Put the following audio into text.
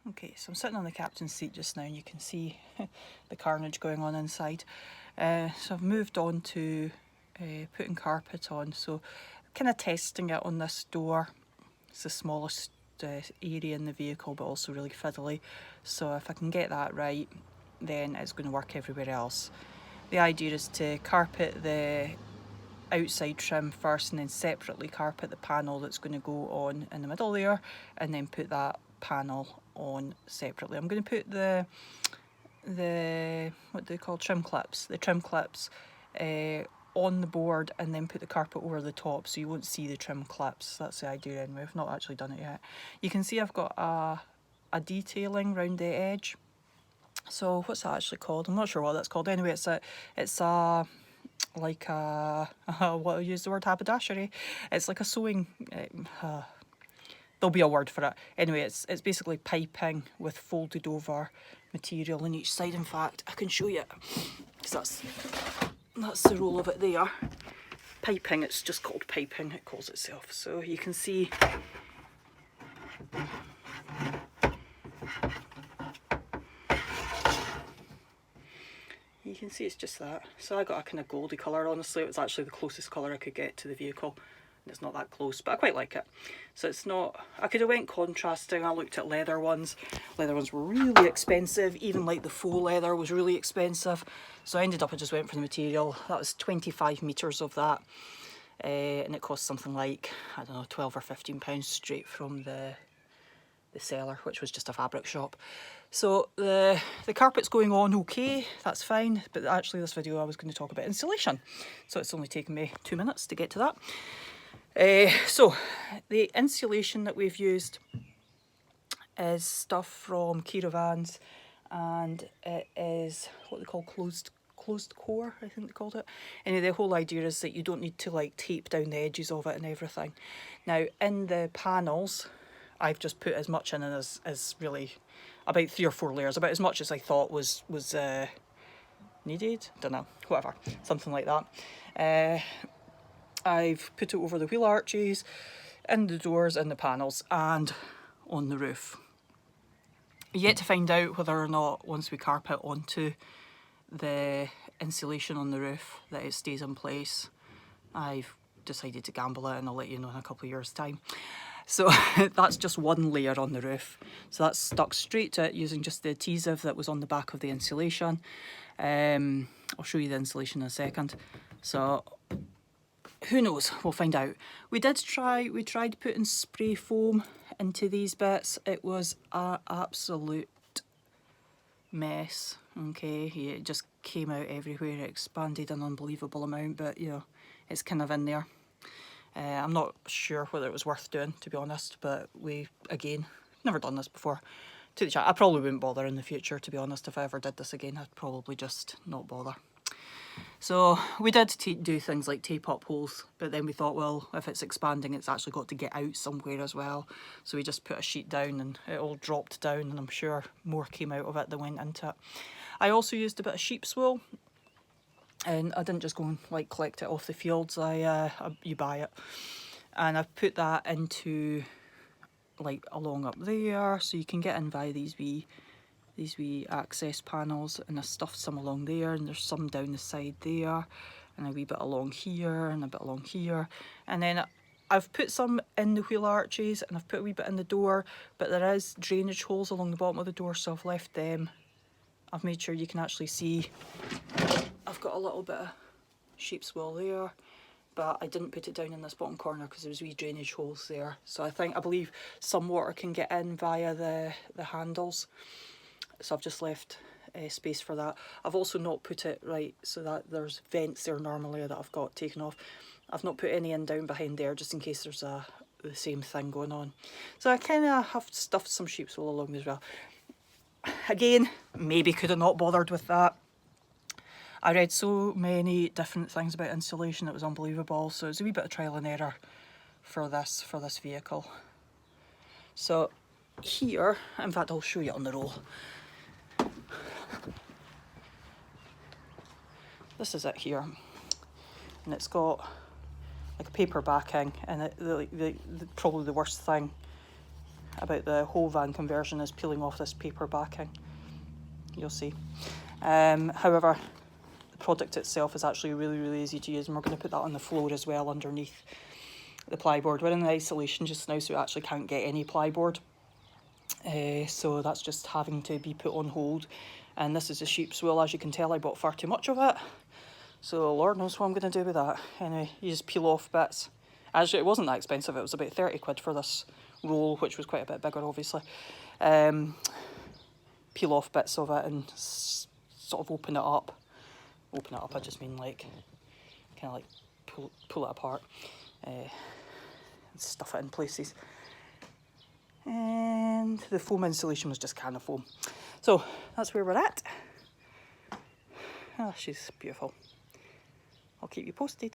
Okay, so I'm sitting on the captain's seat just now and you can see the carnage going on inside. So I've moved on to putting carpet on, so kind of testing it on this door. It's the smallest area in the vehicle, but also really fiddly. So if I can get that right, then it's going to work everywhere else. The idea is to carpet the outside trim first and then separately carpet the panel that's going to go on in the middle there, and then put that panel on separately. I'm going to put the what do they call, trim clips, the trim clips on the board, and then put the carpet over the top so you won't see the trim clips. That's the idea anyway. I've not actually done it yet. You can see I've got a detailing round the edge. So what's that actually called? I'm not sure what that's called. Anyway, it's a like a what, I'll use the word haberdashery. It's like a sewing. There'll be a word for it. Anyway, it's basically piping with folded over material on each side. In fact, I can show you, because that's the roll of it there. Piping, it's just called piping, it calls itself. So you can see it's just that. So I got a kind of goldy colour, honestly. It was actually the closest colour I could get to the vehicle. It's not that close, but I quite like it. So it's not, I could have went contrasting. I looked at leather ones. Leather ones were really expensive. Even like the faux leather was really expensive. So I ended up, I just went for the material. That was 25 metres of that. And it cost something like, I don't know, 12 or 15 pounds straight from the seller, which was just a fabric shop. So the carpet's going on okay, that's fine, but actually this video I was going to talk about insulation. So it's only taken me 2 minutes to get to that. So the insulation that we've used is stuff from Kiravans, and it is what they call closed core, I think they called it. Anyway, the whole idea is that you don't need to like tape down the edges of it and everything. Now in the panels, I've just put as much in as really, about 3 or 4 layers, about as much as I thought was needed. Don't know, whatever, something like that. I've put it over the wheel arches, in the doors, in the panels, and on the roof. Yet to find out whether or not once we carpet onto the insulation on the roof that it stays in place. I've decided to gamble it and I'll let you know in a couple of years' time. So that's just one layer on the roof. So that's stuck straight to it using just the adhesive that was on the back of the insulation. I'll show you the insulation in a second. So who knows, we'll find out. We tried putting spray foam into these bits. It was an absolute mess. Okay, it just came out everywhere. It expanded an unbelievable amount, but you know, it's kind of in there. I'm not sure whether it was worth doing, to be honest, but we, again, never done this before. To the chat, I probably wouldn't bother in the future, to be honest. If I ever did this again, I'd probably just not bother. So we did do things like tape up holes, but then we thought, well, if it's expanding, it's actually got to get out somewhere as well. So we just put a sheet down and it all dropped down, and I'm sure more came out of it than went into it. I also used a bit of sheep's wool, and I didn't just go and like collect it off the fields. You buy it, and I've put that into like along up there, so you can get in via these wee access panels, and I stuffed some along there, and there's some down the side there, and a wee bit along here, and a bit along here, and then I've put some in the wheel arches, and I've put a wee bit in the door, but there is drainage holes along the bottom of the door, so I've left them. I've made sure you can actually see I've got a little bit of sheep's wool there, but I didn't put it down in this bottom corner because there's wee drainage holes there. So I believe some water can get in via the handles. So I've just left space for that. I've also not put it right so that there's vents there normally that I've got taken off. I've not put any in down behind there just in case there's the same thing going on. So I kind of have stuffed some sheep's wool along as well. Again, maybe could have not bothered with that. I read so many different things about insulation, it was unbelievable. So it's a wee bit of trial and error for this vehicle. So here, in fact I'll show you on the roll. This is it here, and it's got like a paper backing, and probably the worst thing about the whole van conversion is peeling off this paper backing. You'll see. However, the product itself is actually really, really easy to use, and we're going to put that on the floor as well underneath the plyboard. We're in the isolation just now, so we actually can't get any plyboard. So that's just having to be put on hold. And this is a sheep's wool. As you can tell, I bought far too much of it. So Lord knows what I'm going to do with that. Anyway, you just peel off bits. Actually, it wasn't that expensive. It was about 30 quid for this roll, which was quite a bit bigger, obviously. Peel off bits of it and sort of open it up. Open it up, I just mean like, kind of like pull it apart. And stuff it in places. And the foam insulation was just can of foam. So that's where we're at. Oh, she's beautiful. I'll keep you posted.